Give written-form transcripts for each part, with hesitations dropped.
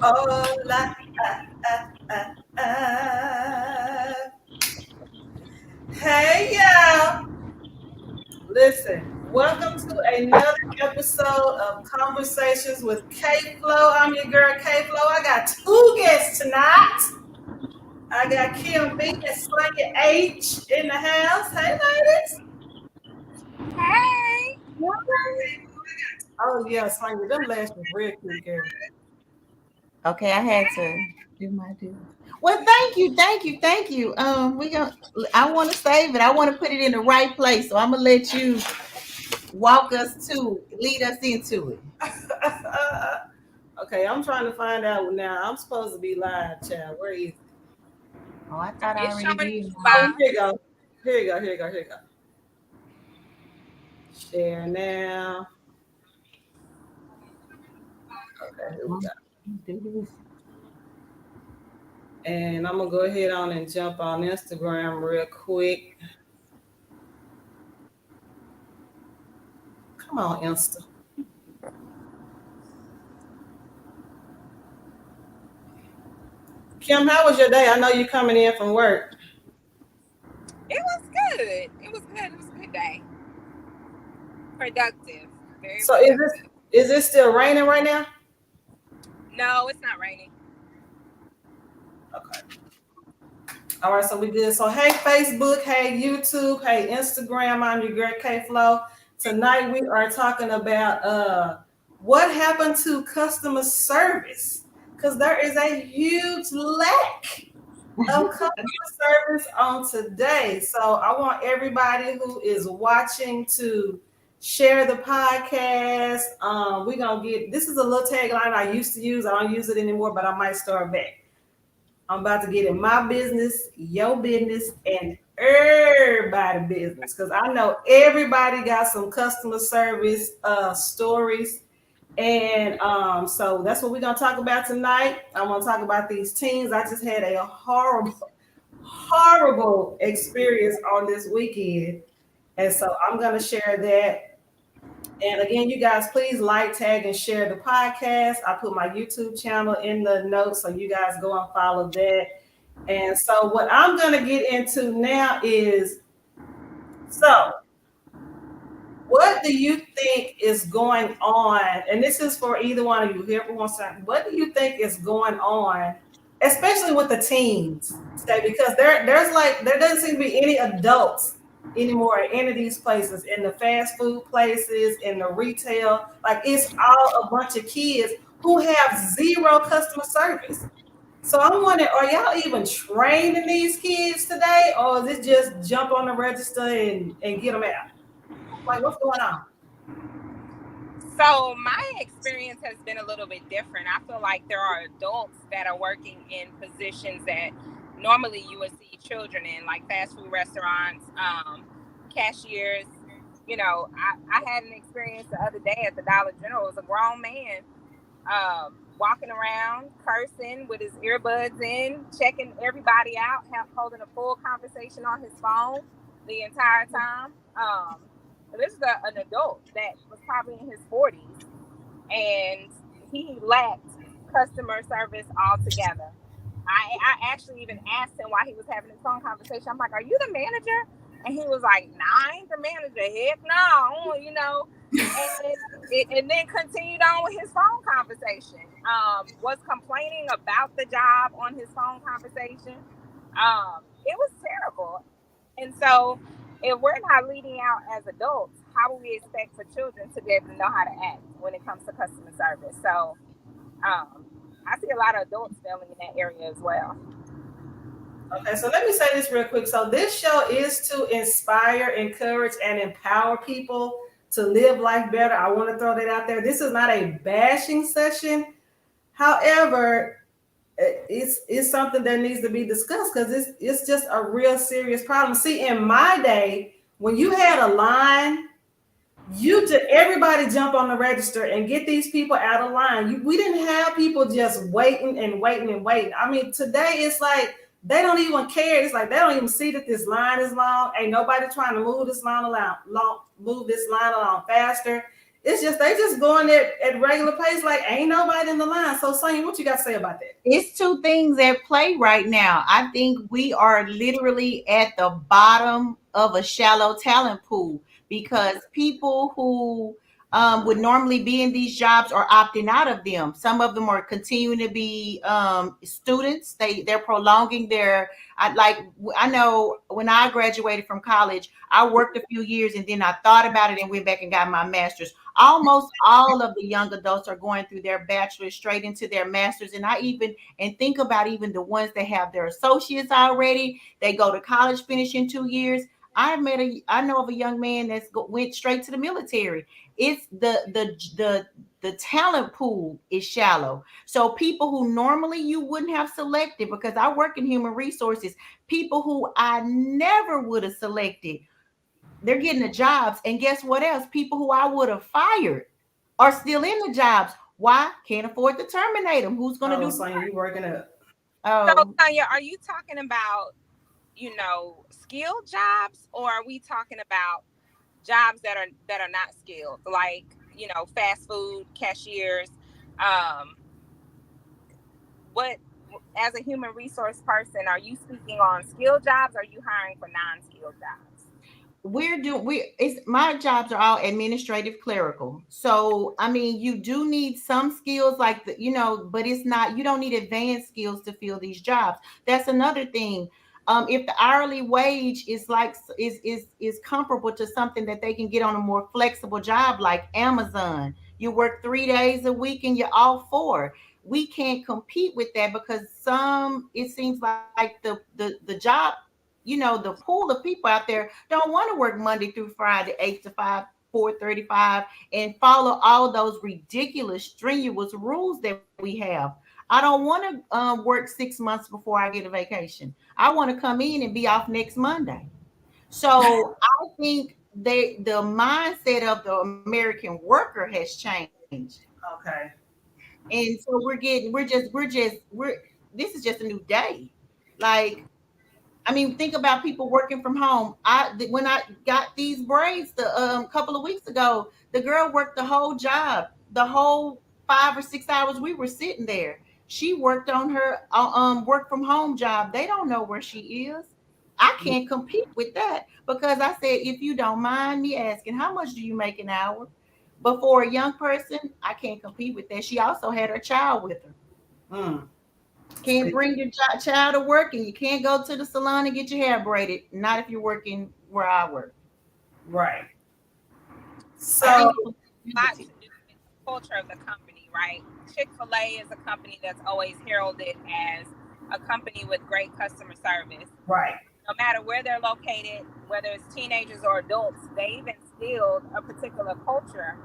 Oh, la, ah, ah. Hey, y'all. Listen, welcome to another episode of Conversations with KFLO. I'm your girl, KFLO. I got two guests tonight. I got Kim B and Sonya H in the house. Hey, ladies. Hey. Oh, yeah, Sonya, them lashes real cute, girl. Okay, I had to do my due. Well, thank you. I want to save it. I want to put it in the right place. So I'm gonna let you lead us into it. Okay, I'm trying to find out now. I'm supposed to be live, child. Where is it? Oh, I thought I It's already showing did you Oh, mine. live. here you go. Here you go. Share now. Okay, here we go. Do this. And I'm gonna go ahead on and jump on Instagram real quick. Come on, Insta. Kim, how was your day? I know you coming in from work. It was good. It was good. It was a good day. Productive. Very So is this productive. is it still raining right now? No, it's not raining. Okay. All right, so we good. So hey Facebook, hey YouTube, hey Instagram, I'm your girl K Flow. Tonight we are talking about what happened to customer service. Because there is a huge lack of customer service on today. So I want everybody who is watching to share the podcast. We're gonna get this is a little tagline I used to use. I don't use it anymore, but I might start back. I'm about to get in my business, your business, and everybody business because I know everybody got some customer service stories. And so that's what we're gonna talk about tonight. I want to talk about these teens. I just had a horrible experience on this weekend. And so I'm gonna share that. And again, you guys, please like, tag, and share the podcast. I put my YouTube channel in the notes, so you guys go and follow that. And so, what I'm going to get into now is so, what do you think is going on? And this is for either one of you, whoever wants to. What do you think is going on, especially with the teens today? Because there doesn't seem to be any adults anymore at any of these places, in the fast food places, in the retail. Like it's all a bunch of kids who have zero customer service. So I'm wondering, are y'all even training these kids today, or is it just jump on the register and get them out? Like, what's going on? So my experience has been a little bit different. I feel like there are adults that are working in positions that normally you would see children in, like fast food restaurants, cashiers. I had an experience the other day at the Dollar General. It was a grown man walking around, cursing with his earbuds in, checking everybody out, holding a full conversation on his phone the entire time. This is an adult that was probably in his 40s, and he lacked customer service altogether. I actually even asked him why he was having his phone conversation. I'm like, "Are you the manager?" And he was like, "Nah, I ain't the manager. Heck no, and then continued on with his phone conversation. Was complaining about the job on his phone conversation. It was terrible. And so, if we're not leading out as adults, how do we expect for children to be able to know how to act when it comes to customer service? So, um, I see a lot of adults failing in that area as well. Okay, so let me say this real quick. So this show is to inspire, encourage, and empower people to live life better. I want to throw that out there. This is not a bashing session. However, it's something that needs to be discussed because it's just a real serious problem. See, in my day, when you had a line, everybody jump on the register and get these people out of line. We didn't have people just waiting. I mean, today it's like they don't even care. It's like they don't even see that this line is long. Ain't nobody trying to move this line along faster. It's just they just going at regular pace, like ain't nobody in the line. So, Sonya, what you got to say about that? It's two things at play right now. I think we are literally at the bottom of a shallow talent pool because people who would normally be in these jobs are opting out of them. Some of them are continuing to be students. They're prolonging their. I know when I graduated from college, I worked a few years and then I thought about it and went back and got my master's. Almost all of the young adults are going through their bachelor's straight into their master's, and think about even the ones that have their associates already. They go to college, finish in 2 years. I know of a young man went straight to the military. It's the talent pool is shallow. So people who normally you wouldn't have selected, because I work in human resources, people who I never would have selected, they're getting the jobs. And guess what else? People who I would have fired are still in the jobs. Why? Can't afford to terminate them. Who's going to Oh, do the Sonya, you working up. So, Oh, Tanya, are you talking about, skilled jobs, or are we talking about jobs that are not skilled, like fast food cashiers? Um, what As a human resource person, are you speaking on skilled jobs? Or are you hiring for non-skilled jobs? it's my jobs are all administrative clerical. So I mean, you do need some skills like but it's not, you don't need advanced skills to fill these jobs. That's another thing. If the hourly wage is like is comparable to something that they can get on a more flexible job like Amazon, you work 3 days a week and you're off four. We can't compete with that because it seems like the job, the pool of people out there don't want to work Monday through Friday, 8 to 5, 4:35, and follow all those ridiculous, strenuous rules that we have. I don't want to work 6 months before I get a vacation. I want to come in and be off next Monday. So I think the mindset of the American worker has changed. Okay. And so this is just a new day. Like, I mean, think about people working from home. When I got these braids the couple of weeks ago, the girl worked the whole job, the whole 5 or 6 hours we were sitting there. She worked on her work from home job. They don't know where she is. I can't compete with that because I said, if you don't mind me asking, how much do you make an hour? But for a young person, I can't compete with that. She also had her child with her. Mm. Can't bring your child to work, and you can't go to the salon and get your hair braided. Not if you're working where I work. Right. I So, think it has a lot to do with the culture of the company, right? Chick-fil-A is a company that's always heralded as a company with great customer service. right. No matter where they're located, whether it's teenagers or adults, they've instilled a particular culture.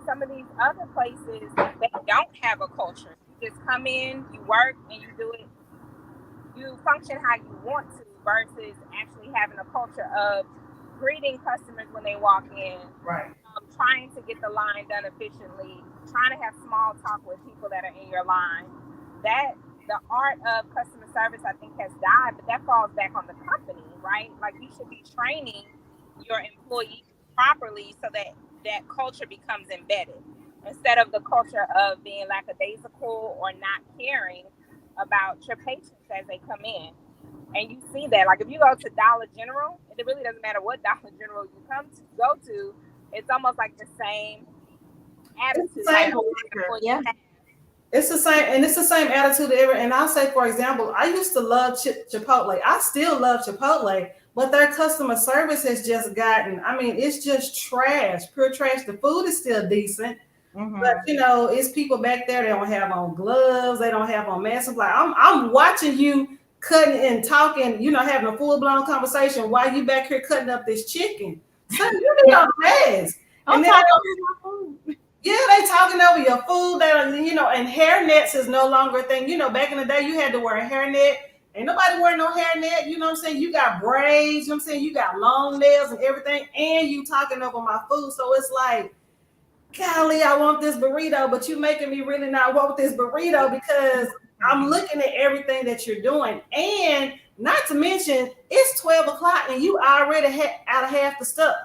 Some of these other places, they don't have a culture. You just come in, you work, and you do it. You function how you want to versus actually having a culture of greeting customers when they walk in, Right. trying to get the line done efficiently, trying to have small talk with people that are in your line. That the art of customer service, I think, has died, but that falls back on the company, right? Like, you should be training your employees properly so that that culture becomes embedded instead of the culture of being lackadaisical or not caring about your patients as they come in. And you see that, like, if you go to Dollar General, it really doesn't matter what Dollar General you go to, it's almost like the same It's the attitude same. that employees Yeah. have. It's the same, and it's the same attitude ever. And I'll say, for example, I used to love Chipotle. I still love Chipotle, but their customer service has just gotten. I mean, it's just trash, pure trash. The food is still decent, but Mm-hmm. it's people back there. They don't have on gloves. They don't have on masks. Like I'm watching you cutting and talking. Having a full blown conversation while you back here cutting up this chicken. So you need a mask, I'm and then talking about food. yeah, they talking over your food. And hair nets is no longer a thing. Back in the day, you had to wear a hair net. Ain't nobody wearing no hair net. You know what I'm saying? You got braids. You know what I'm saying? You got long nails and everything. And you talking over my food. So it's like, golly, I want this burrito, but you making me really not want this burrito because I'm looking at everything that you're doing. And not to mention, it's 12 o'clock and you already out of half the stuff.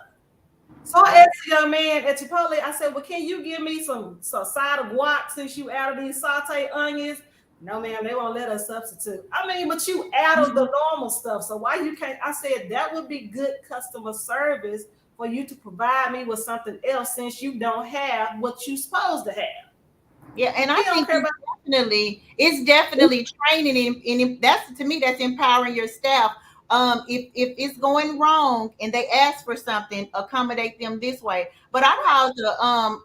So I asked the young man at Chipotle, I said, well, can you give me some side of guac since you added these saute onions? No, ma'am, they won't let us substitute. I mean, but you added the normal stuff. So why you can't? I said that would be good customer service for you to provide me with something else since you don't have what you supposed to have. Yeah, and I He don't think care about it's definitely training, and that's, to me, that's empowering your staff. If it's going wrong and they ask for something, accommodate them this way. But I called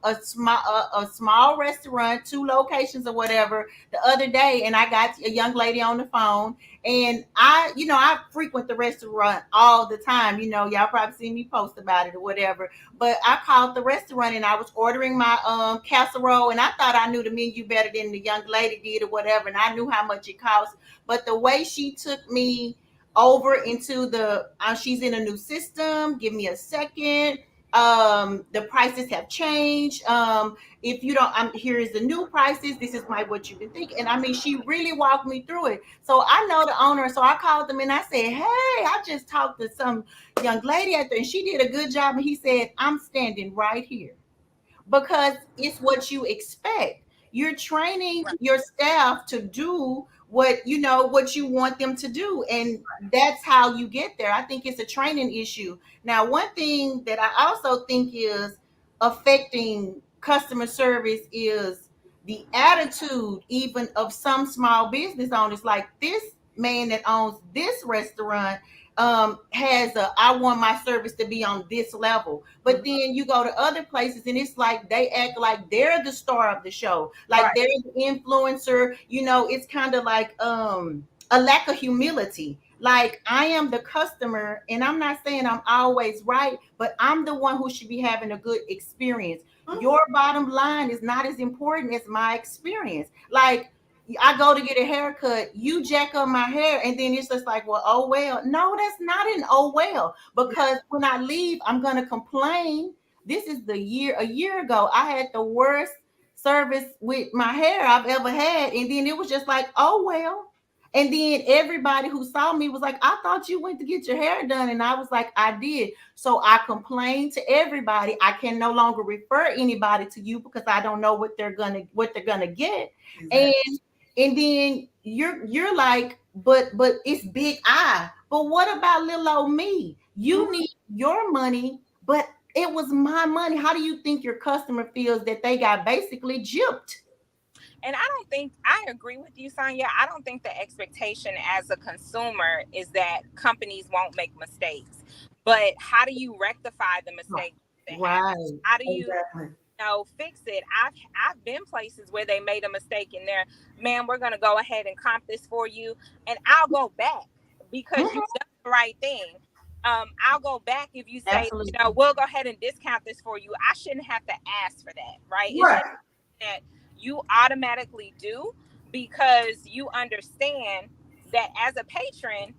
a small restaurant, two locations or whatever, the other day, and I got a young lady on the phone, and I frequent the restaurant all the time. Y'all probably seen me post about it or whatever. But I called the restaurant and I was ordering my casserole, and I thought I knew the menu better than the young lady did or whatever, and I knew how much it cost. But the way she took me over into she's in a new system, give me a second. The prices have changed. If you don't, here is the new prices. This is what you've been thinking. And I mean, she really walked me through it. So I know the owner. So I called them and I said, hey, I just talked to some young lady out there and she did a good job. And he said, I'm standing right here because it's what you expect. You're training your staff to do what you want them to do, and that's how you get there. I think it's a training issue. Now, one thing that I also think is affecting customer service is the attitude even of some small business owners. Like this man that owns this restaurant has a, I want my service to be on this level. But then you go to other places and it's like they act like they're the star of the show, like right. they're the influencer. It's kind of like a lack of humility. Like I am the customer, and I'm not saying I'm always right, but I'm the one who should be having a good experience. Your bottom line is not as important as my experience. Like I go to get a haircut, you jack up my hair, and then it's just like, well, oh well. No, that's not an oh well, because when I leave, I'm gonna complain. This is a year ago, I had the worst service with my hair I've ever had, and then it was just like, oh well. And then everybody who saw me was like, I thought you went to get your hair done. And I was like, I did. So I complained to everybody. I can no longer refer anybody to you because I don't know what they're gonna get. Exactly. And then you're like, but it's big I. But what about little old me? You need your money, but it was my money. How do you think your customer feels that they got basically gypped? And I don't think I agree with you, Sonya. I don't think the expectation as a consumer is that companies won't make mistakes. But how do you rectify the mistakes that happen? Right. How do you Exactly. fix it? I've been places where they made a mistake and they're, man, we're gonna go ahead and comp this for you, and I'll go back because Mhm. you've done the right thing. I'll go back if you say, Absolutely. we'll go ahead and discount this for you. I shouldn't have to ask for that, right? It should Right. that you automatically do because you understand that as a patron,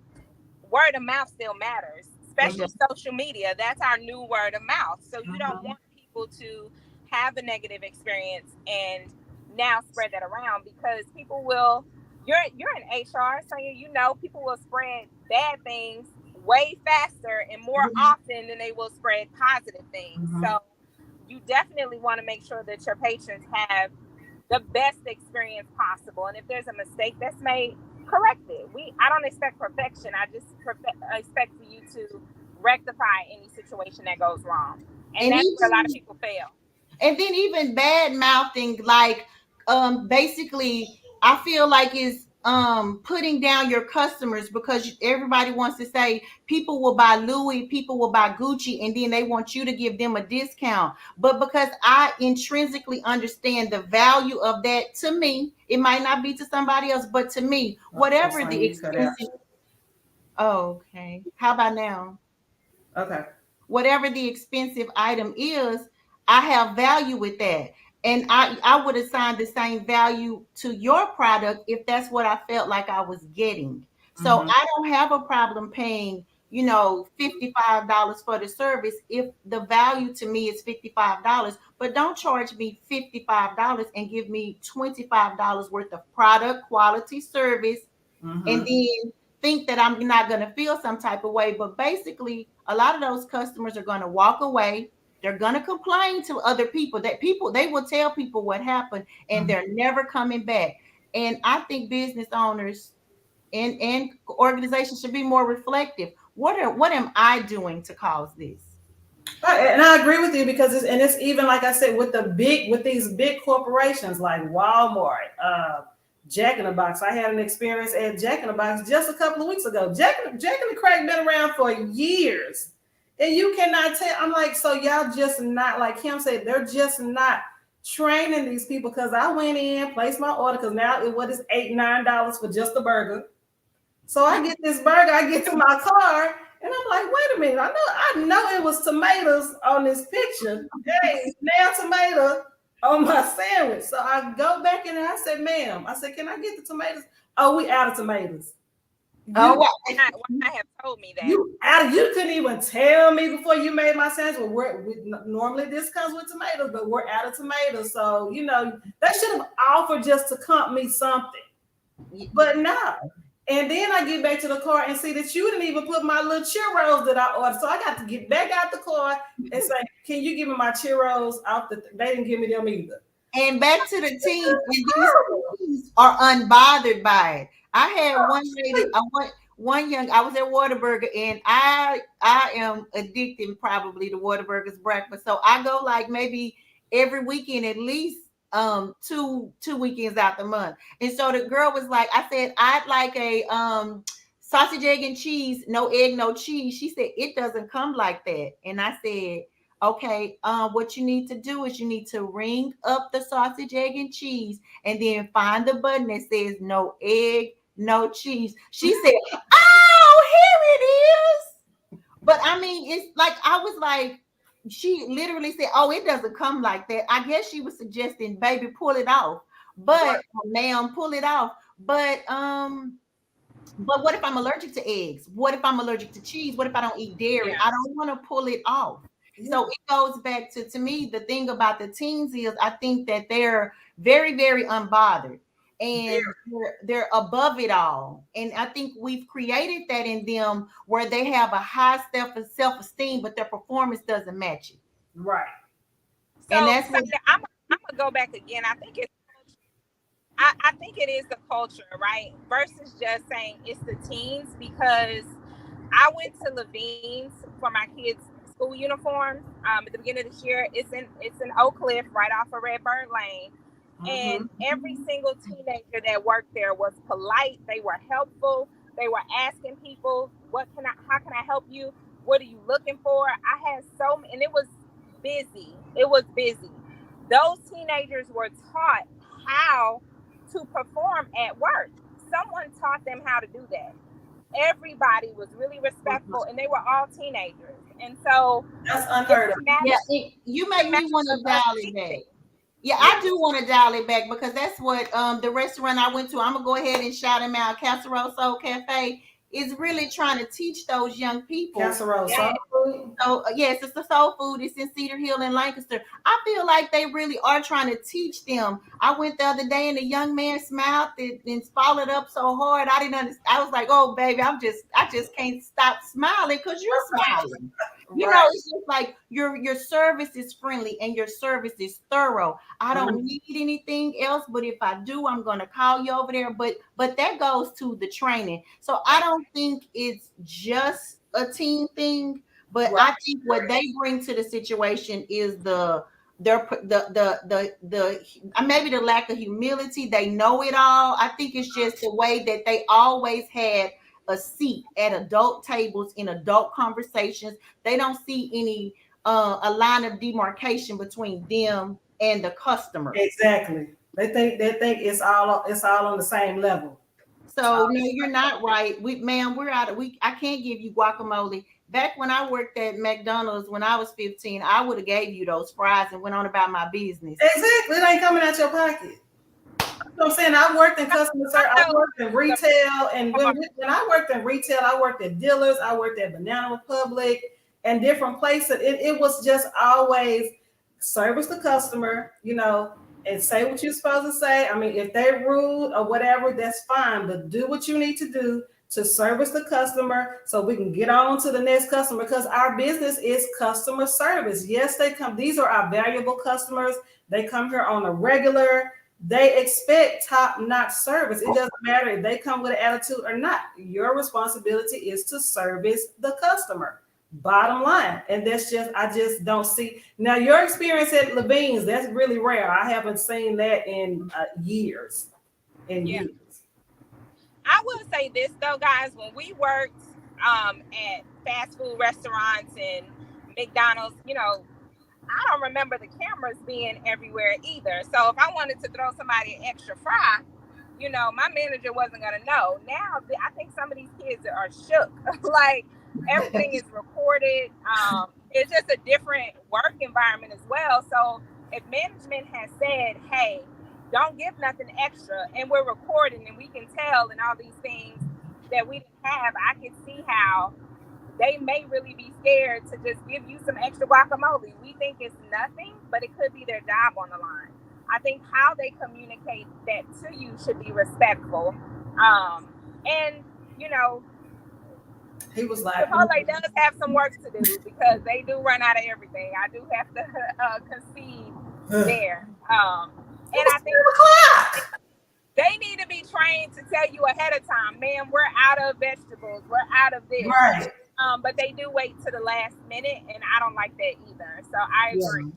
word of mouth still matters, It especially does. social media. That's our new word of mouth. So you don't want people to have a negative experience and now spread that around because people will. You're in HR, so people will spread bad things way faster and more often than they will spread positive things. Mhm. So you definitely want to make sure that your patrons have the best experience possible. And if there's a mistake that's made, correct it. I don't expect perfection. I just expect for you to rectify any situation that goes wrong. And And that's where a lot of even people fail. even bad mouthing, like basically I feel like is putting down your customers because everybody wants to say people will buy Louis, people will buy Gucci, and then they want you to give them a discount. But because I intrinsically understand the value of that, to me it might not be to somebody else, but to me, Okay, whatever the Sonya, you cut out. expensive. Okay, how about now? Okay. Whatever the expensive item is, I have value with that. And I would assign the same value to your product if that's what I felt like I was getting. So Mm-hmm. I don't have a problem paying, $55 for the service if the value to me is $55. But don't charge me $55 and give me $25 worth of product quality service and Mm-hmm. then think that I'm not going to feel some type of way. But basically, a lot of those customers are going to walk away. They're gonna complain to other people. That people they will tell people what happened, and they're never coming back. And I think business owners and organizations should be more reflective. What am I doing to cause this? And I agree with you because it's even like I said with these big corporations like Walmart, Jack in the Box. I had an experience at Jack in the Box just a couple of weeks ago. Jack in the Crack been around for years, and you cannot tell. I'm like, so y'all just not like Kim said. They're just not training these people because I went in, placed my order because now what is $8-9 for just a burger. So I get this burger, I get to my car, and I'm like, wait a minute, I know it was tomatoes on this picture. Hey, now tomato on my sandwich. So I go back in and I said, ma'am, I said, can I get the tomatoes? Oh, we out of tomatoes. Oh, Why not have told me that? You couldn't even tell me before you made my sandwich. Well, normally this comes with tomatoes, but we're out of tomatoes. So, they should have offered just to comp me something. But no. And then I get back to the car and see that you didn't even put my little churros that I ordered. So I got to get back out the car and say, can you give me my churros out they didn't give me them either. And back to the teams, and these teams are unbothered by it. I had one lady, I was at Whataburger, and I am addicted probably to Whataburger's breakfast. So I go like maybe every weekend, at least two weekends out the month. And so the girl was like, I said, I'd like a sausage, egg, and cheese, no egg, no cheese. She said, it doesn't come like that. And I said, okay, what you need to do is you need to ring up the sausage, egg, and cheese, and then find the button that says no egg, no cheese. She said, oh, here it is. But I mean, it's like, I was like, she literally said, oh, it doesn't come like that. I guess she was suggesting, baby, pull it off. But ma'am, pull it off. But what if I'm allergic to eggs? What if I'm allergic to cheese? What if I don't eat dairy? I don't want to pull it off. So it goes back to me, the thing about the teens is I think that they're very, very unbothered, and they're above it all. And I think we've created that in them where they have a high self-esteem, but their performance doesn't match it. Right. So, and that's I'm gonna go back again. I think it is the culture, right? Versus just saying it's the teens, because I went to Levine's for my kids' school uniforms at the beginning of this year. It's in Oak Cliff, right off of Redbird Lane. And every single teenager that worked there was polite. They were helpful. They were asking people, how can I help you? What are you looking for? I had and it was busy. Those teenagers were taught how to perform at work. Someone taught them how to do that. Everybody was really respectful, and they were all teenagers. And so that's unheard of. You make me want to dial it back. Yeah, I do want to dial it back, because that's what the restaurant I went to, I'm gonna go ahead and shout him out, Casserole Soul Cafe, is really trying to teach those young people. Casserole Soul Food. So yes, it's the soul food. It's in Cedar Hill and Lancaster. I feel like they really are trying to teach them. I went the other day and the young man smiled and followed up so hard. I didn't understand. I was like, oh baby, I just can't stop smiling because you're smiling. You know, it's just like your service is friendly and your service is thorough. I don't need anything else, but if I do, I'm gonna call you over there. But that goes to the training. So I don't think it's just a team thing, but I think what they bring to the situation is maybe the lack of humility. They know it all. I think it's just the way that they always had a seat at adult tables in adult conversations. They don't see any a line of demarcation between them and the customer. Exactly. They think it's all on the same level. So no, you're not right. We're out of I can't give you guacamole. Back when I worked at McDonald's when I was 15, I would have gave you those fries and went on about my business. Exactly. It ain't coming out your pocket. I'm saying I worked in customer service, I worked in retail, and when I worked in retail, I worked at dealers, I worked at Banana Republic and different places. It was just always service the customer, and say what you're supposed to say. I mean, if they're rude or whatever, that's fine, but do what you need to do to service the customer so we can get on to the next customer, because our business is customer service. Yes, they come. These are our valuable customers. They come here on a regular. They expect top-notch service. It doesn't matter if they come with an attitude or not. Your responsibility is to service the customer. Bottom line. And that's just, I just don't see. Now, your experience at Levine's, that's really rare. I haven't seen that in years. Yeah. Years. I will say this though, guys, when we worked at fast food restaurants and McDonald's, I don't remember the cameras being everywhere either. So if I wanted to throw somebody an extra fry, my manager wasn't going to know. Now, I think some of these kids are shook. Like, everything is recorded. It's just a different work environment as well. So if management has said, hey, don't give nothing extra, and we're recording and we can tell and all these things that we didn't have, I can see how they may really be scared to just give you some extra guacamole. We think it's nothing, but it could be their job on the line. I think how they communicate that to you should be respectful. And, he was like, Chipotle does have some work to do because they do run out of everything. I do have to concede there. And I think they need to be trained to tell you ahead of time, man, we're out of vegetables, we're out of this. right. But they do wait to the last minute, and I don't like that either. So I agree.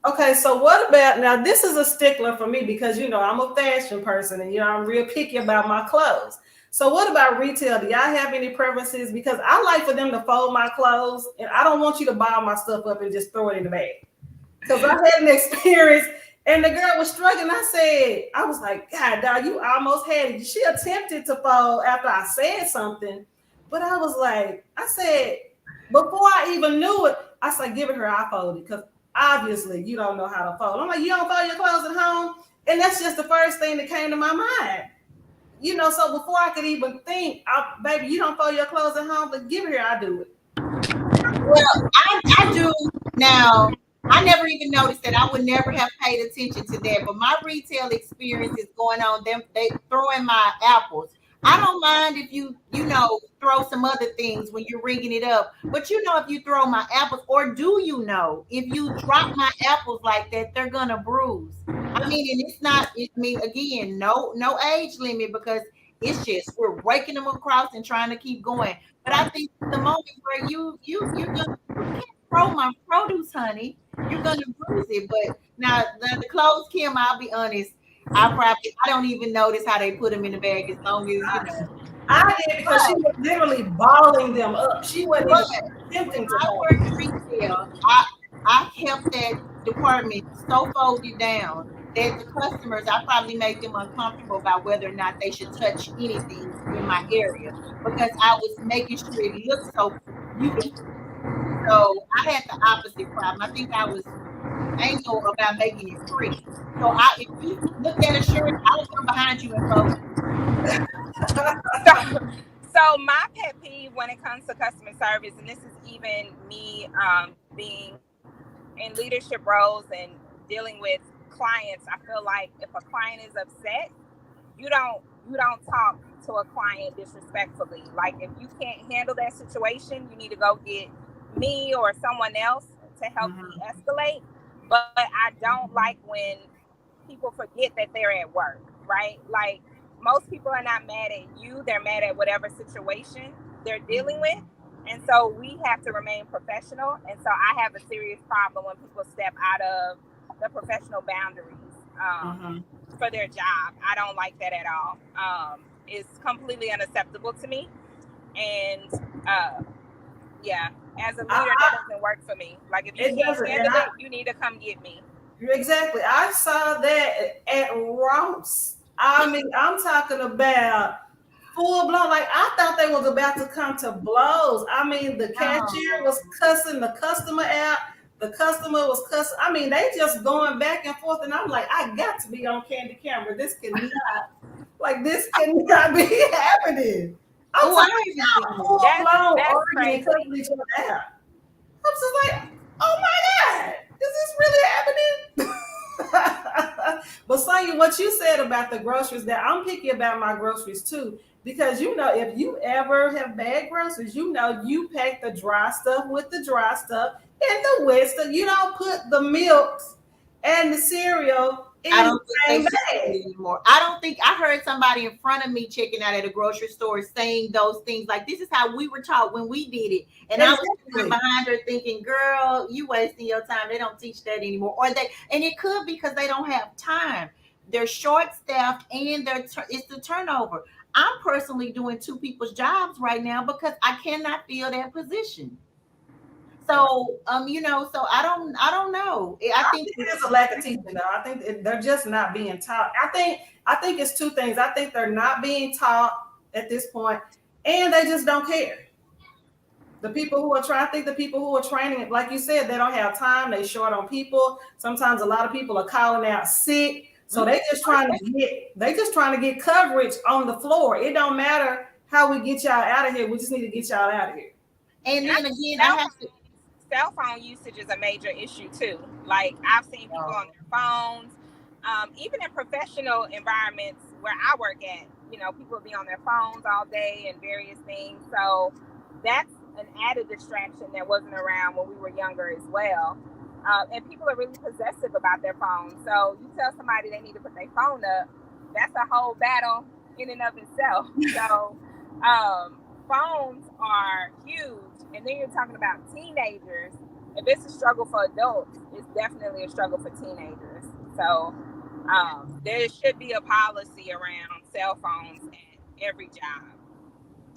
Okay, so what about, now this is a stickler for me because, I'm a fashion person and, I'm real picky about my clothes. So what about retail? Do y'all have any preferences? Because I like for them to fold my clothes, and I don't want you to buy my stuff up and just throw it in the bag. Because I had an experience, and the girl was struggling. I was like, God, dog, you almost had it. She attempted to fold after I said something, but I was like, before I even knew it, I said, give it her, I fold it. Because obviously you don't know how to fold. I'm like, you don't fold your clothes at home? And that's just the first thing that came to my mind. So before I could even think, baby, you don't fold your clothes at home, but give it here, I do it. Well, I do now. I never even noticed that. I would never have paid attention to that. But my retail experience is going on. They throwing my apples. I don't mind if you throw some other things when you're ringing it up. But if you throw my apples, or do if you drop my apples like that, they're gonna bruise. I mean, and it's not. Again, no age limit, because it's just we're raking them across and trying to keep going. But I think the moment where you can't throw my produce, honey, you're gonna bruise it. But now the clothes, Kim, I'll be honest, I don't even notice how they put them in the bag, as long as I did, because she was literally balling them up. She wasn't even attempting to. I worked retail. I helped that department so folded down that the customers, I probably made them uncomfortable about whether or not they should touch anything in my area, because I was making sure it looked so beautiful. So I had the opposite problem. I think I was anal about making it pretty. So if you looked at a shirt, I would come behind you and fold. So my pet peeve when it comes to customer service, and this is even me being in leadership roles and dealing with clients, I feel like if a client is upset, you don't talk to a client disrespectfully. Like, if you can't handle that situation, you need to go get me or someone else to help de-escalate. But I don't like when people forget that they're at work, right? Like, most people are not mad at you, they're mad at whatever situation they're dealing with. And so we have to remain professional. And so I have a serious problem when people step out of the professional boundaries for their job. I don't like that at all. It's completely unacceptable to me. And as a leader, that doesn't work for me. Like, if you can't handle it, you need to come get me. Exactly. I saw that at Ross. I mean, I'm talking about full blown. Like, I thought they was about to come to blows. I mean, the cashier was cussing the customer out. The customer was cussing. I mean, they just going back and forth. And I'm like, I got to be on candid camera. This cannot be happening. I'm talking about full blown arguing, cussing each other out. I'm just like, oh my God, is this really happening? But Sonya, what you said about the groceries, that I'm picky about my groceries too. Because if you ever have bad groceries, you pack the dry stuff with the dry stuff and the wet stuff. You don't put the milks and the cereal I in the don't think they same should do bag. it anymore. I don't think I heard somebody in front of me checking out at a grocery store saying those things. Like, this is how we were taught when we did it. And I was sitting Exactly. behind her thinking, girl, you wasting your time. They don't teach that anymore. And it could because they don't have time. They're short staffed and it's the turnover. I'm personally doing two people's jobs right now because I cannot fill that position. So so I don't know. I think It is a lack of teaching, though. I think they're just not being taught. I think it's two things. I think they're not being taught at this point, and they just don't care. The people who are trying, I think the people who are training, like you said, they don't have time. They short on people. Sometimes a lot of people are calling out sick, so they just trying to get coverage on the floor. It don't matter how we get y'all out of here. We just need to get y'all out of here. and And I then think again I have to cell phone usage is a major issue too. Like I've seen people on their phones, even in professional environments where I work at. People be on their phones all day and various things. So that's an added distraction that wasn't around when we were younger as well. And people are really possessive about their phones. So you tell somebody they need to put their phone up, that's a whole battle in and of itself. So phones are huge, and then you're talking about teenagers. If it's a struggle for adults, it's definitely a struggle for teenagers. So there should be a policy around cell phones at every job,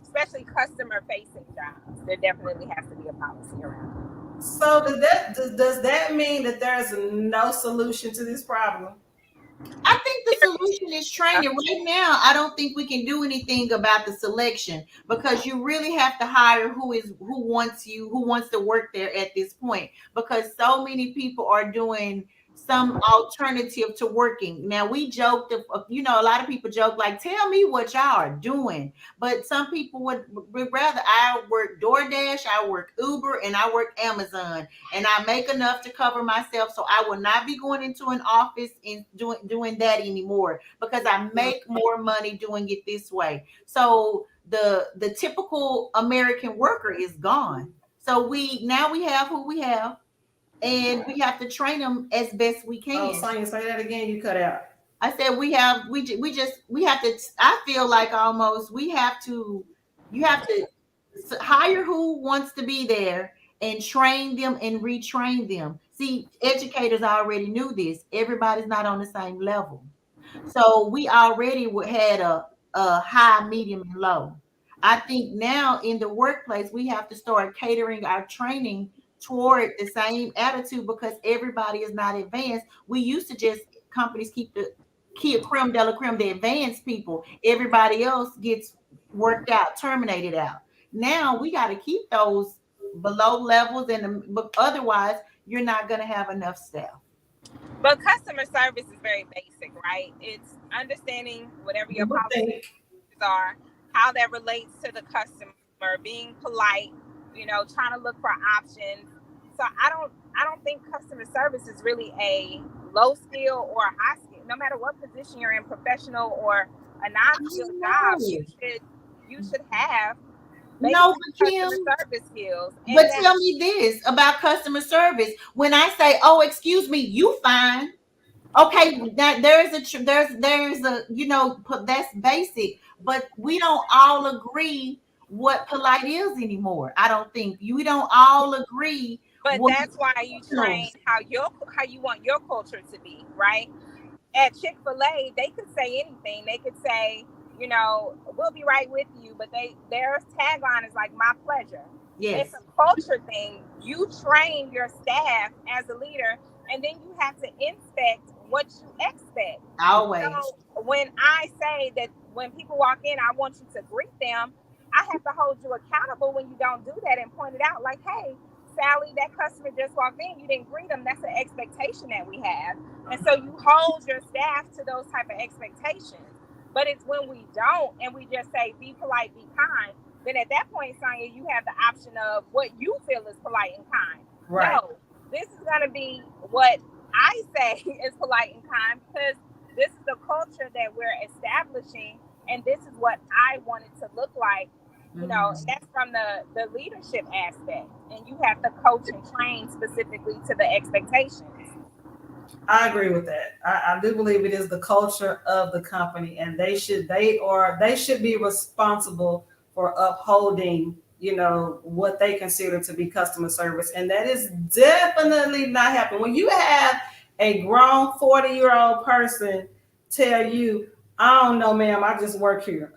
especially customer facing jobs. There definitely has to be a policy around So does that mean that there's no solution to this problem? I think the it. solution is training. Right now, I don't think we can do anything about the selection because you really have to hire who wants to work there at this point because so many people are doing some alternative to working. Now we joked, a lot of people joke like, "Tell me what y'all are doing," but some people would rather I work DoorDash, I work Uber, and I work Amazon and I make enough to cover myself. So I will not be going into an office and doing that anymore because I make more money doing it this way. So the typical American worker is gone. So we have who we have, and we have to train them as best we Oh, can. Sonya, say that again. You cut out. I said we have to. I feel like almost we have to. You have to hire who wants to be there and train them and retrain them. See, educators already knew this. Everybody's not on the same level. So we already had a high, medium, and low. I think now in the workplace, we have to start catering our training toward the same attitude because everybody is not advanced. We used to just companies keep the key creme de la creme, the advanced people. Everybody else gets worked out, terminated out. Now we got to keep those below levels, but otherwise, you're not going to have enough staff. But customer service is very basic, right? It's understanding whatever your You would policies think. are, how that relates to the customer, being polite, trying to look for options. So I don't think customer service is really a low skill or a high skill. No matter what position you're in, professional or a non-skilled job, No, you should have no, basic but Kim, customer service skills. And but tell me this about customer service. When I say, "Oh, excuse me, you fine," okay, that there's a that's basic, but we don't all agree what polite is anymore. I don't think we don't all agree but what that's why you professionals. train how you want your culture to be, right? At Chick-fil-A, they could say anything. They could say, we'll be right with you, but their tagline is like my pleasure. It's Yes, a culture thing. You train your staff as a leader, and then you have to inspect what you expect. always. So when I say that when people walk in, I want you to greet them, I have to hold you accountable when you don't do that and point it out like, hey, Sally, that customer just walked in, you didn't greet them. That's an expectation that we have. And so you hold your staff to those type of expectations. But it's when we don't and we just say, be polite, be kind, then at that point, Sonya, you have the option of what you feel is polite and kind. Right. No, this is going to be what I say is polite and kind because this is the culture that we're establishing, and this is what I want it to look like. And that's from the leadership aspect, and you have to coach and train specifically to the expectations. I agree with that. I do believe it is the culture of the company, and they should be responsible for upholding, what they consider to be customer service, and that is definitely not happening. When you have a grown 40-year-old person tell you, "I don't know, ma'am, I just work here."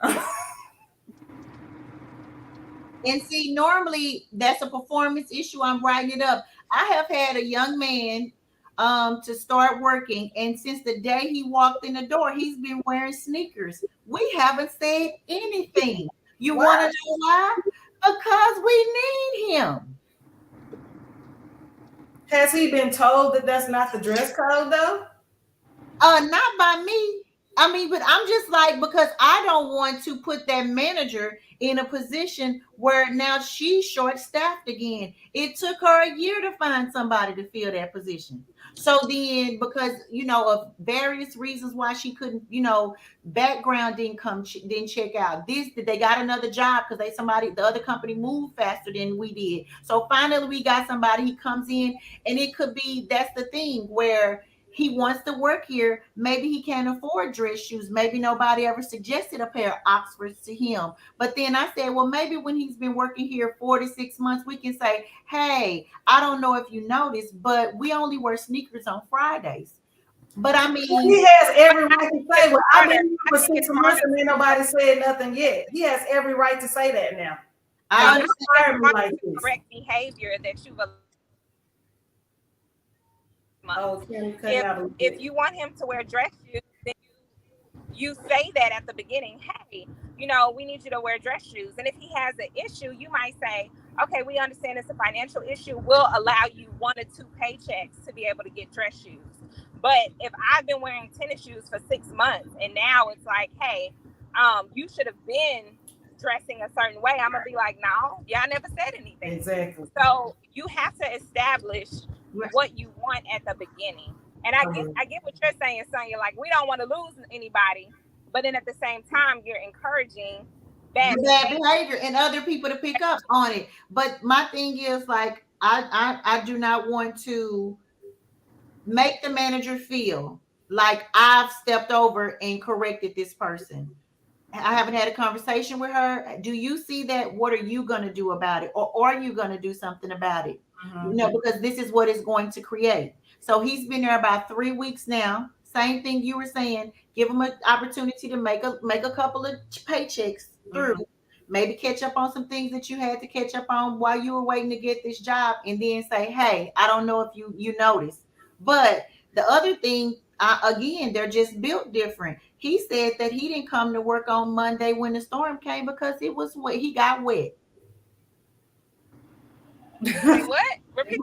And see, normally that's a performance issue. I'm writing it up. I have had a young man to start working, and since the day he walked in the door, he's been wearing sneakers. We haven't said anything. You want to Why? know why? Because we need him. Has he been told that that's not the dress code though? Not by me. I mean, but I'm just like, because I don't want to put that manager in a position where now she's short staffed again. It took her a year to find somebody to fill that position. So then, because of various reasons why she couldn't, background didn't come, didn't check out. They got another job because the other company moved faster than we did. So finally, we got somebody. He comes in, and it could be that's the thing where he wants to work here. Maybe he can't afford dress shoes. Maybe nobody ever suggested a pair of Oxfords to him. But then I said, well, maybe when he's been working here 4 to 6 months, we can say, hey, I don't know if you noticed, but we only wear sneakers on Fridays. But I mean, He has every right to say, "Well, I've Harder. been here I for think six it's months harder and ain't nobody said nothing yet." He has every right to say that now. I And don't understand. fire me like this. correct behavior that you've months. Oh, Kim cutting If out a little if bit. you want him to wear dress shoes, then you say that at the beginning. Hey, we need you to wear dress shoes. And if he has an issue, you might say, okay, we understand it's a financial issue. We'll allow you 1 or 2 paychecks to be able to get dress shoes. But if I've been wearing tennis shoes for 6 months and now it's like, hey, you should have been dressing a certain way, I'm gonna be like, no, y'all never said anything. Exactly. So you have to establish what you want at the beginning. And I get what you're saying, Sonya. Like, we don't want to lose anybody, but then at the same time, you're encouraging bad The bad behavior. behavior and other people to pick up on it. But my thing is like, I do not want to make the manager feel like I've stepped over and corrected this person. I haven't had a conversation with her. Do you see that? What are you going to do about it? Or are you going to do something about it? Because this is what it's going to create. So he's been there about 3 weeks now. Same thing you were saying. Give him an opportunity to make a couple of paychecks through. Maybe catch up on some things that you had to catch up on while you were waiting to get this job, and then say, "Hey, I don't know if you noticed." But the other thing, again, they're just built different. He said that he didn't come to work on Monday when the storm came because it was wet. He got wet. Say what? Repeat.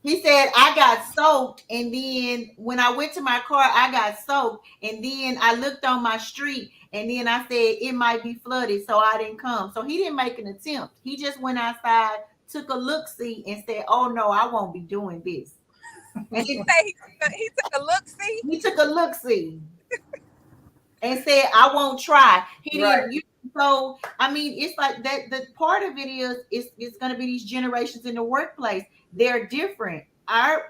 He said, I got soaked. And then when I went to my car, I got soaked. And then I looked on my street. And then I said, it might be flooded. So I didn't come. So he didn't make an attempt. He just went outside, took a look see, and said, oh, no, I won't be doing this. And He say he took a look. See, he took a look see and said, I won't try. He Right. didn't. So I mean, it's like that. The part of it is it's going to be these generations in the workplace. They're different. Our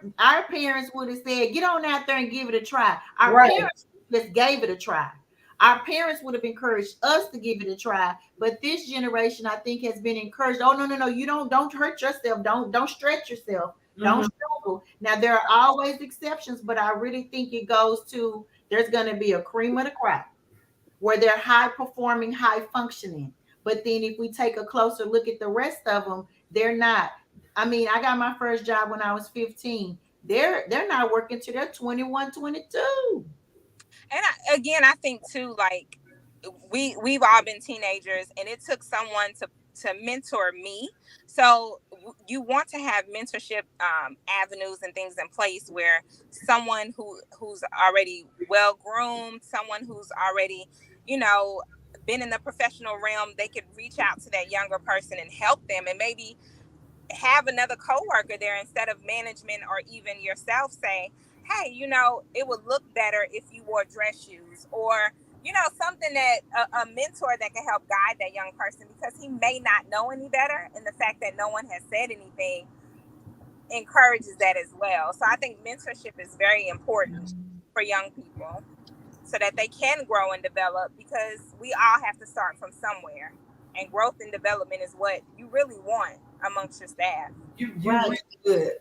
parents would have said, get on out there and give it a try. Our Right. parents just gave it a try. Our parents would have encouraged us to give it a try, but this generation, I think, has been encouraged. Oh, no, you don't hurt yourself. Don't stretch yourself. Don't struggle. Now there are always exceptions, but I really think it goes to there's going to be a cream of the crop where they're high performing, high functioning. But then if we take a closer look at the rest of them, they're not. I mean, I got my first job when I was 15. They're not working till they're 21, 22. and again, I think too, like we've all been teenagers, and it took someone to mentor me. So you want to have mentorship avenues and things in place where someone who's already well groomed, someone who's already, you know, been in the professional realm, they could reach out to that younger person and help them, and maybe have another coworker there instead of management or even yourself say, hey, it would look better if you wore dress shoes, or something that a mentor that can help guide that young person, because he may not know any better, and the fact that no one has said anything encourages that as well. So I think mentorship is very important for young people so that they can grow and develop, because we all have to start from somewhere. And growth and development is what you really want amongst your staff. You Right. really good.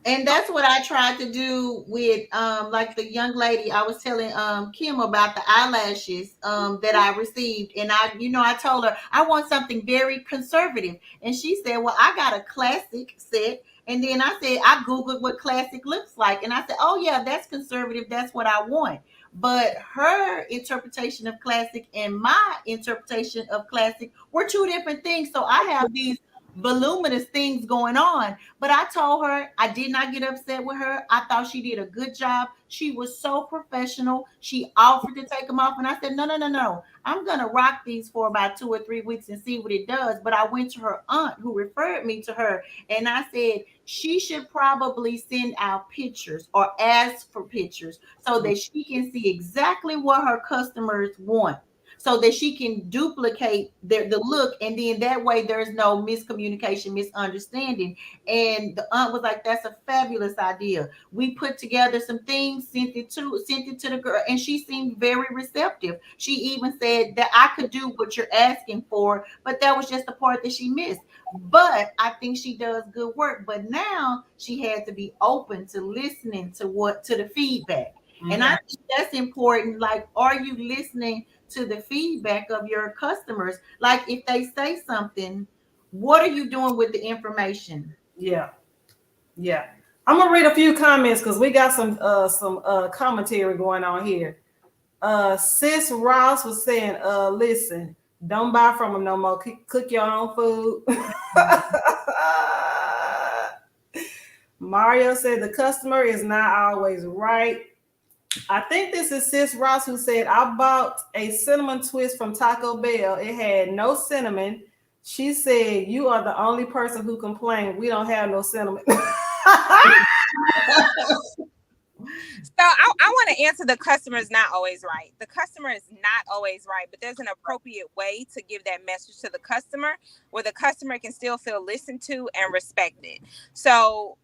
And that's what I tried to do with like the young lady I was telling Kim about the eyelashes that I received. And I told her I want something very conservative. And she said, well, I got a classic set. And then I said, I Googled what classic looks like. And I said, oh yeah, that's conservative. That's what I want. But her interpretation of classic and my interpretation of classic were two different things. So I have these voluminous things going on. But I told her I did not get upset with her. I thought she did a good job. She was so professional. She offered to take them off. And I said, no, no, no, no. I'm going to rock these for about 2 or 3 weeks and see what it does. But I went to her aunt who referred me to her. And I said, she should probably send out pictures or ask for pictures so that she can see exactly what her customers want, so that she can duplicate the look, and then that way there's no miscommunication, misunderstanding. And the aunt was like, that's a fabulous idea. We put together some things, sent it to the girl, and she seemed very receptive. She even said that I could do what you're asking for, but that was just the part that she missed. But I think she does good work. But now she had to be open to listening to the feedback. And I think that's important. Like, are you listening to the feedback of your customers? Like, if they say something, what are you doing with the information? Yeah, yeah. I'm gonna read a few comments because we got some commentary going on here. Sis Ross was saying, listen, don't buy from them no more. Cook your own food. Mario said the customer is not always right. I think this is Sis Ross who said, I bought a cinnamon twist from Taco Bell. It had no cinnamon. She said, you are the only person who complained. We don't have no cinnamon. So I want to answer, the customer is not always right. The customer is not always right, but there's an appropriate way to give that message to the customer where the customer can still feel listened to and respected. So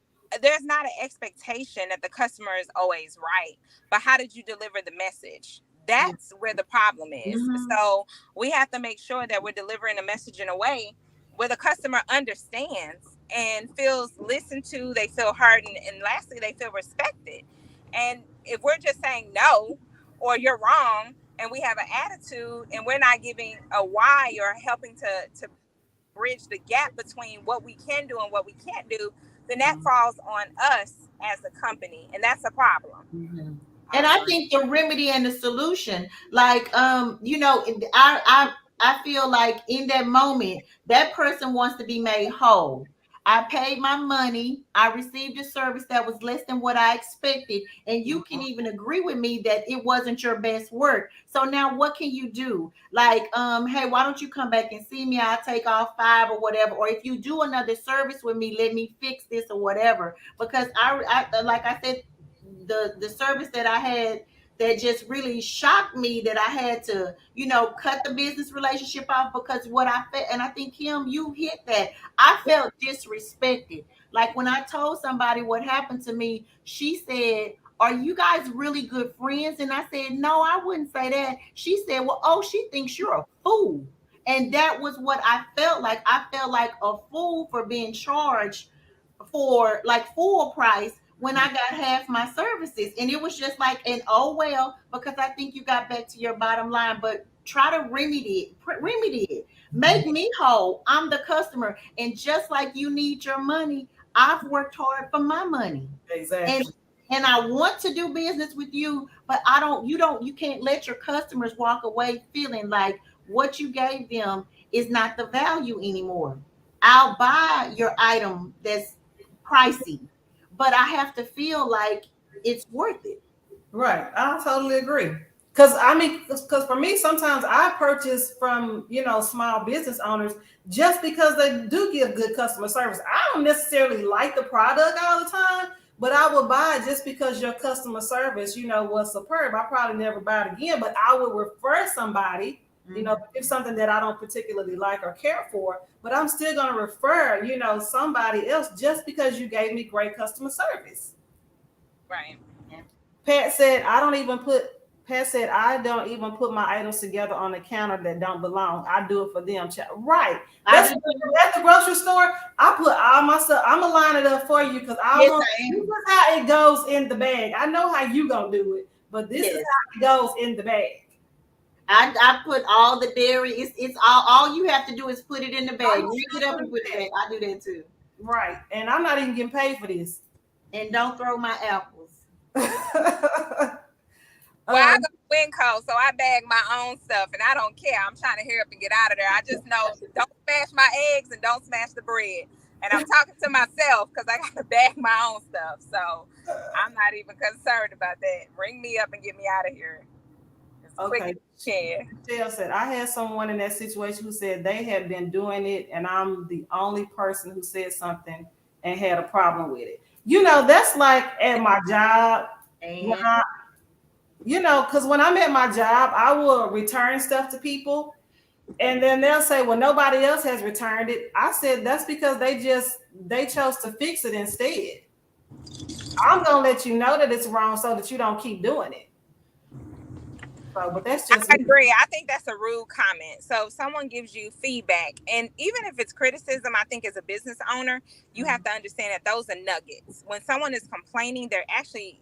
there's not an expectation that the customer is always right, but how did you deliver the message? That's where the problem is. Mhm. So we have to make sure that we're delivering a message in a way where the customer understands and feels listened to, they feel heard, and lastly, they feel respected. And if we're just saying no or you're wrong, and we have an attitude and we're not giving a why or helping to bridge the gap between what we can do and what we can't do, then that falls on us as a company, and that's a problem. Mhm. And I think the remedy and the solution, like I feel like in that moment, that person wants to be made whole. I paid my money. I received a service that was less than what I expected. And you can even agree with me that it wasn't your best work. So now what can you do? Like, hey, why don't you come back and see me? I'll take off 5 or whatever. Or if you do another service with me, let me fix this or whatever. Because I like I said, the service that I had that just really shocked me, that I had to, cut the business relationship off because what I felt. And I think, Kim, you hit that. I felt disrespected. Like when I told somebody what happened to me, she said, are you guys really good friends? And I said, no, I wouldn't say that. She said, well, oh, she thinks you're a fool. And that was what I felt like. I felt like a fool for being charged for like full price when I got half my services. And it was just like, and oh well, because I think you got back to your bottom line, but try to remedy it. Make me whole. I'm the customer. And just like you need your money, I've worked hard for my money. And Exactly. and I want to do business with you, but you can't let your customers walk away feeling like what you gave them is not the value anymore. I'll buy your item that's pricey, but I have to feel like it's worth it. Right. I totally agree. Because I mean, because for me, sometimes I purchase from small business owners just because they do give good customer service. I don't necessarily like the product all the time, But I would buy it just because your customer service, was superb. I probably never buy it again, but I would refer somebody, if something that I don't particularly like or care for, but I'm still going to refer, somebody else just because you gave me great customer service. Right. Pat said, I don't even put my items together on the counter that don't belong. I do it for them. Right. That's at the grocery store. I put all my stuff. I'm gonna line it up for you because this is how it goes in the bag. I know how you gonna do it, but this is how it goes in the bag. I put all the dairy. It's all you have to do is put it in the bag. Ring it up and put it back. I do that too. Right. And I'm not even getting paid for this. And don't throw my apples. Well, I go to Winco, so I bag my own stuff, and I don't care. I'm trying to hurry up and get out of there. I just know don't smash my eggs and don't smash the bread. And I'm talking to myself because I got to bag my own stuff. So I'm not even concerned about that. Ring me up and get me out of here. Okay. Michelle said, I had someone in that situation who said they had been doing it, and I'm the only person who said something and had a problem with it. That's like at my job. Because when I'm at my job, I will return stuff to people, and then they'll say, well, nobody else has returned it. I said, that's because they chose to fix it instead. I'm going to let you know that it's wrong so that you don't keep doing it. So, but that's just. I agree. I think that's a rude comment. So if someone gives you feedback, and even if it's criticism, I think as a business owner, you have to understand that those are nuggets. When someone is complaining, they're actually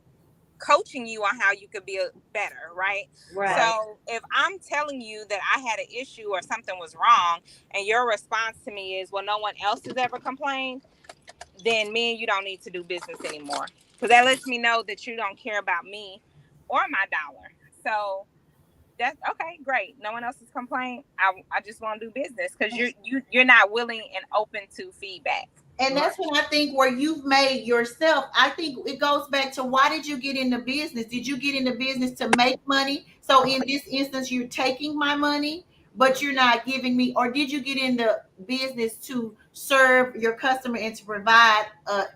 coaching you on how you could be better, right? So if I'm telling you that I had an issue or something was wrong, and your response to me is, well, no one else has ever complained, then me and you don't need to do business anymore, because that lets me know that you don't care about me or my dollar. So that's okay, great. No one else has complained. I just want to do business because you're not willing and open to feedback. And that's when I think where you've made yourself, I think it goes back to why did you get into business? Did you get into business to make money? So in this instance, you're taking my money, but you're not giving me, or did you get into business to serve your customer and to provide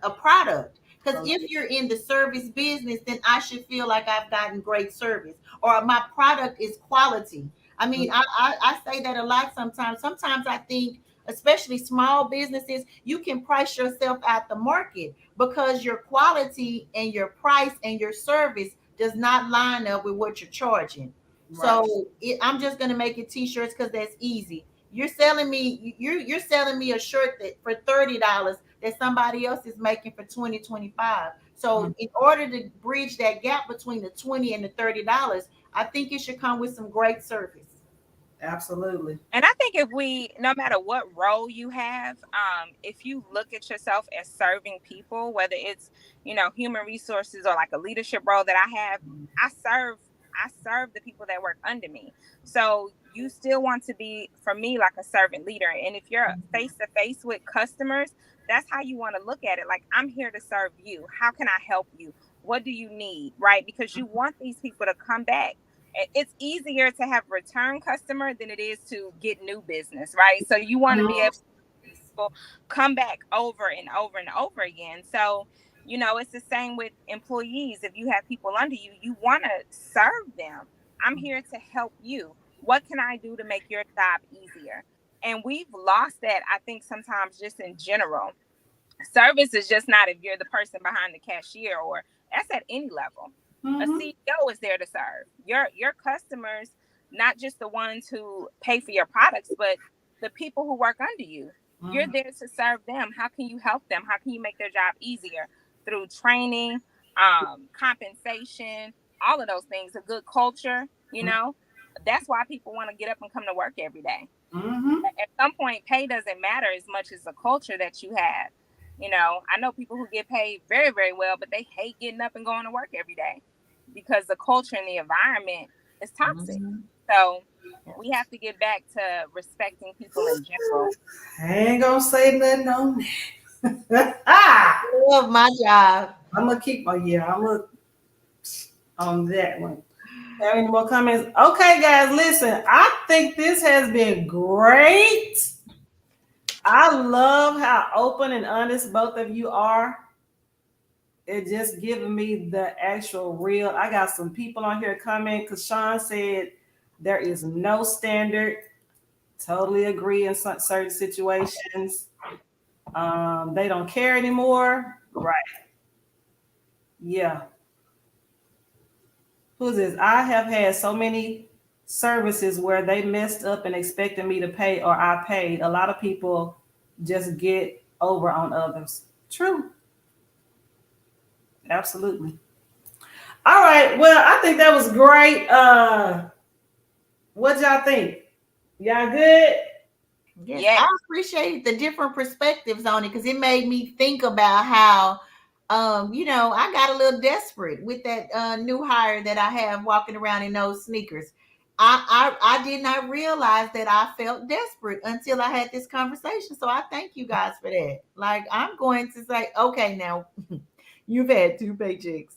a product? Because if you're in the service business, then I should feel like I've gotten great service or my product is quality. I mean, I say that a lot sometimes. Sometimes I think, especially small businesses, you can price yourself out the market because your quality and your price and your service does not line up with what you're charging. Right. So I'm just going to make it t-shirts because that's easy. You're selling me a shirt that for $30 that somebody else is making for $20, $25. So in order to bridge that gap between the $20 and the $30, I think it should come with some great service. Absolutely. And I think if no matter what role you have, if you look at yourself as serving people, whether it's, human resources or like a leadership role that I have, I serve the people that work under me. So you still want to be, for me, like a servant leader. And if you're face to face with customers, that's how you want to look at it. Like, I'm here to serve you. How can I help you? What do you need? Right? Because you want these people to come back. It's easier to have return customer than it is to get new business, right? So you want to be able to come back over and over and over again. So, it's the same with employees. If you have people under you, you want to serve them. I'm here to help you. What can I do to make your job easier? And we've lost that, I think, sometimes just in general. Service is just not if you're the person behind the cashier, or that's at any level. A CEO is there to serve your customers, not just the ones who pay for your products, but the people who work under you. You're there to serve them. How can you help them? How can you make their job easier? Through training, compensation, all of those things. A good culture, that's why people want to get up and come to work every day. At some point, pay doesn't matter as much as the culture that you have. I know people who get paid very, very well, but they hate getting up and going to work every day because the culture and the environment is toxic. So we have to get back to respecting people in general. I ain't gonna say nothing on that. I love my job. I'm gonna keep on that one. Have any more comments? Okay, guys, listen. I think this has been great. I love how open and honest both of you are. it just giving me the actual real. I got some people on here coming because Sean said there is no standard. Totally agree in some certain situations. They don't care anymore. Right. Yeah. Who's this? I have had so many services where they messed up and expected me to pay or I paid. A lot of people just get over on others. True. Absolutely. All right. Well, I think that was great. What y'all think? Y'all good? Yes, Yeah. I appreciate the different perspectives on it because it made me think about how, I got a little desperate with that new hire that I have walking around in those sneakers. I did not realize that I felt desperate until I had this conversation. So I thank you guys for that. Like I'm going to say, okay, now you've had two paychecks.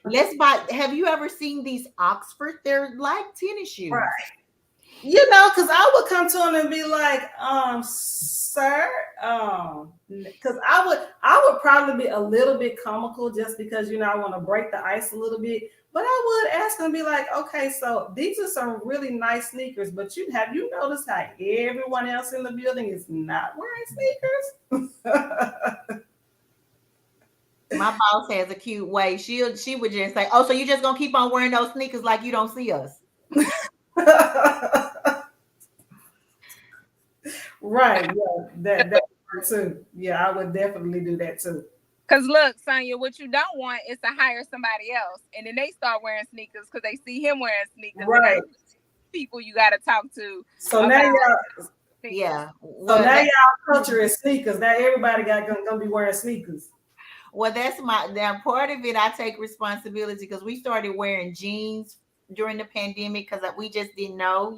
Let's buy. Have you ever seen these Oxford? They're like tennis shoes. Right. Because I would come to him and be like, sir, because I would probably be a little bit comical just because I want to break the ice a little bit. But I would ask him and be like, okay, so these are some really nice sneakers, but have you noticed how everyone else in the building is not wearing sneakers? My boss has a cute way. She would just say, "Oh, so you just gonna keep on wearing those sneakers like you don't see us?" Right. Yeah. That too. Yeah, I would definitely do that too. Cause look, Sonya, what you don't want is to hire somebody else, and then they start wearing sneakers because they see him wearing sneakers. Right. And people you got to talk to. So now y'all, yeah. So now y'all culture is sneakers. Now everybody gonna be wearing sneakers. Well, that's now part of it. I take responsibility because we started wearing jeans during the pandemic because we just didn't know,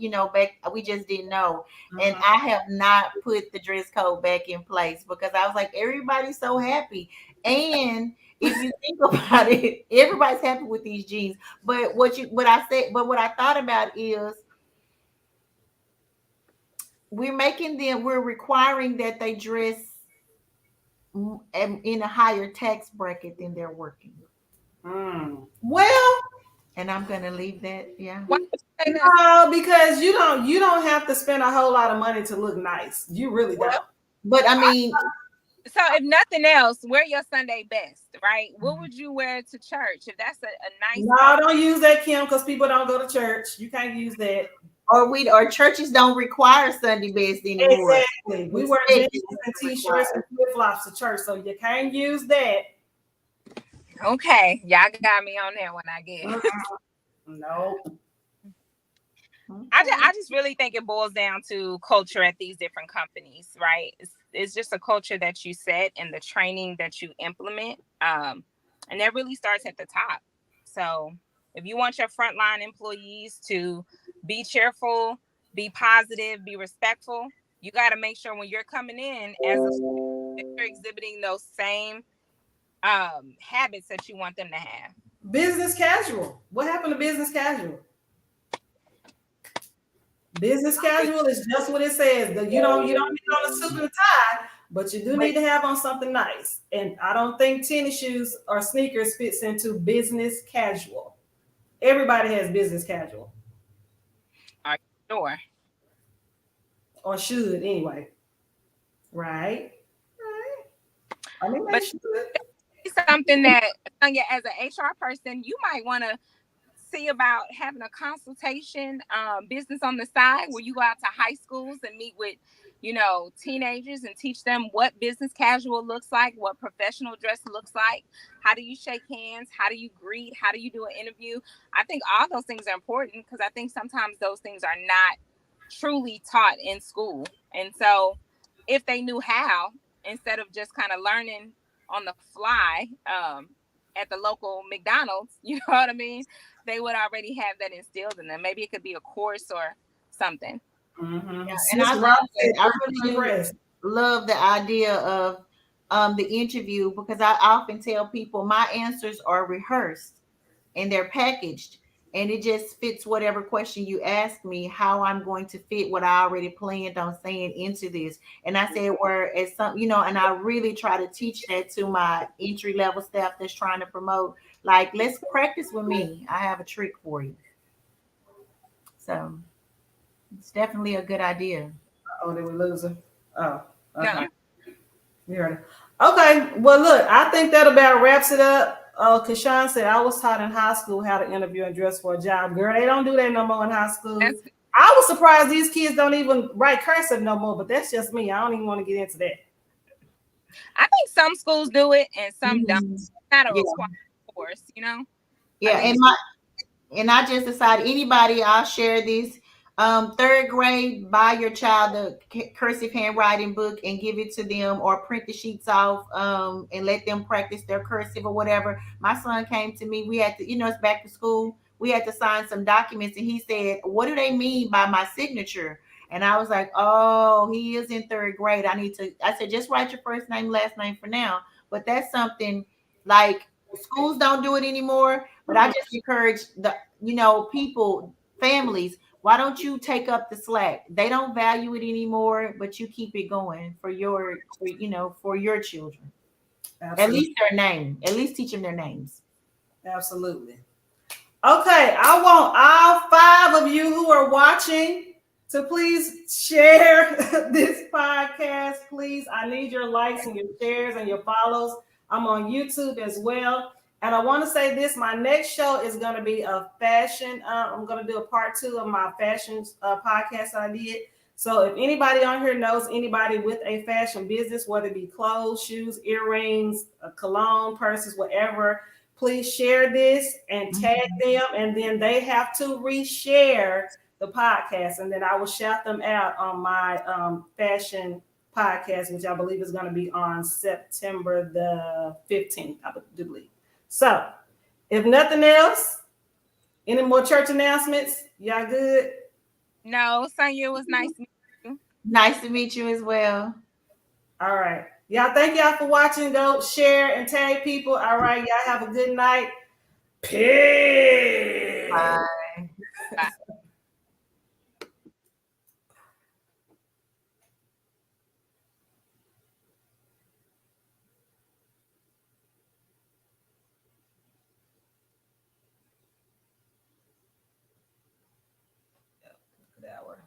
we just didn't know. And I have not put the dress code back in place because I was like, everybody's so happy. And if you think about it, everybody's happy with these jeans. But what I thought about is we're requiring that they dress in a higher tax bracket than they're working. Well, and I'm gonna leave that. Yeah. No, because you don't have to spend a whole lot of money to look nice. You really don't. But I mean, so if nothing else, wear your Sunday best, right? What would you wear to church if that's a nice? No, don't use that, Kim, because people don't go to church. You can't use that. Or churches don't require Sunday best anymore. Exactly. We wear jeans and t-shirts and flip-flops to church, so you can't use that. Okay, y'all got me on that one, I guess. No. I just really think it boils down to culture at these different companies, right? It's just a culture that you set and the training that you implement, and that really starts at the top. So if you want your frontline employees to be cheerful, be positive, be respectful, you got to make sure when you're coming in you're exhibiting those same habits that you want them to have. Business casual. What happened to business casual? Business casual is just what it says. You don't need on a suit and tie, but you do need to have on something nice. And I don't think tennis shoes or sneakers fits into business casual. Everybody has business casual. Are you sure? Or should anyway. Right. I mean, but something that as an HR person, you might want to see about having a consultation business on the side where you go out to high schools and meet with teenagers and teach them what business casual looks like, what professional dress looks like, how do you shake hands, how do you greet, how do you do an interview. I think all those things are important because I think sometimes those things are not truly taught in school. And so if they knew how, instead of just kind of learning on the fly at the local McDonald's, you know what I mean, they would already have that instilled in them. Maybe it could be a course or something. Mm-hmm. Yeah, and I love it. I really love the idea of the interview because I often tell people my answers are rehearsed and they're packaged. and it just fits whatever question you ask me, how I'm going to fit what I already planned on saying into this. And I said, where as some, and I really try to teach that to my entry level staff that's trying to promote. Like, let's practice with me. I have a trick for you. So it's definitely a good idea. Oh, did we lose her? Oh, okay. No. You heard it. Okay. Well, look, I think that about wraps it up. Kashawn said, I was taught in high school how to interview and dress for a job. Girl, they don't do that no more in high school. That's I was surprised these kids don't even write cursive no more, but that's just me. I don't even want to get into that. I think some schools do it and some don't. Mhm. It's not a Yeah. required course, you know. I Yeah. think And I just decided, anybody, I'll share this. Third grade, buy your child a cursive handwriting book and give it to them, or print the sheets off, and let them practice their cursive or whatever. My son came to me. We had to, it's back to school. We had to sign some documents, and he said, "What do they mean by my signature?" And I was like, "Oh, he is in third grade. I need to." I said, "Just write your first name, last name for now." But that's something, like, schools don't do it anymore. But I just encourage the, people, families, why don't you take up the slack? They don't value it anymore, but you keep it going for your children. At Absolutely. least their name. At least teach them their names. Absolutely. Okay, I want all 5 of you who are watching to please share this podcast. Please, I need your likes and your shares and your follows. I'm on YouTube as well. And I want to say this, my next show is going to be a fashion. I'm going to do a part 2 of my fashion podcast I did. So if anybody on here knows anybody with a fashion business, whether it be clothes, shoes, earrings, cologne, purses, whatever, please share this and tag them, and then they have to reshare the podcast, and then I will shout them out on my fashion podcast, which I believe is going to be on September the 15th, I do believe. So, if nothing else, any more church announcements? Y'all good? no, Sonya, it was nice meeting you. Nice to meet you as well. All right. Y'all, thank y'all for watching. Go share and tag people. All right. Y'all have a good night. Peace. Bye. Bye. Good hour.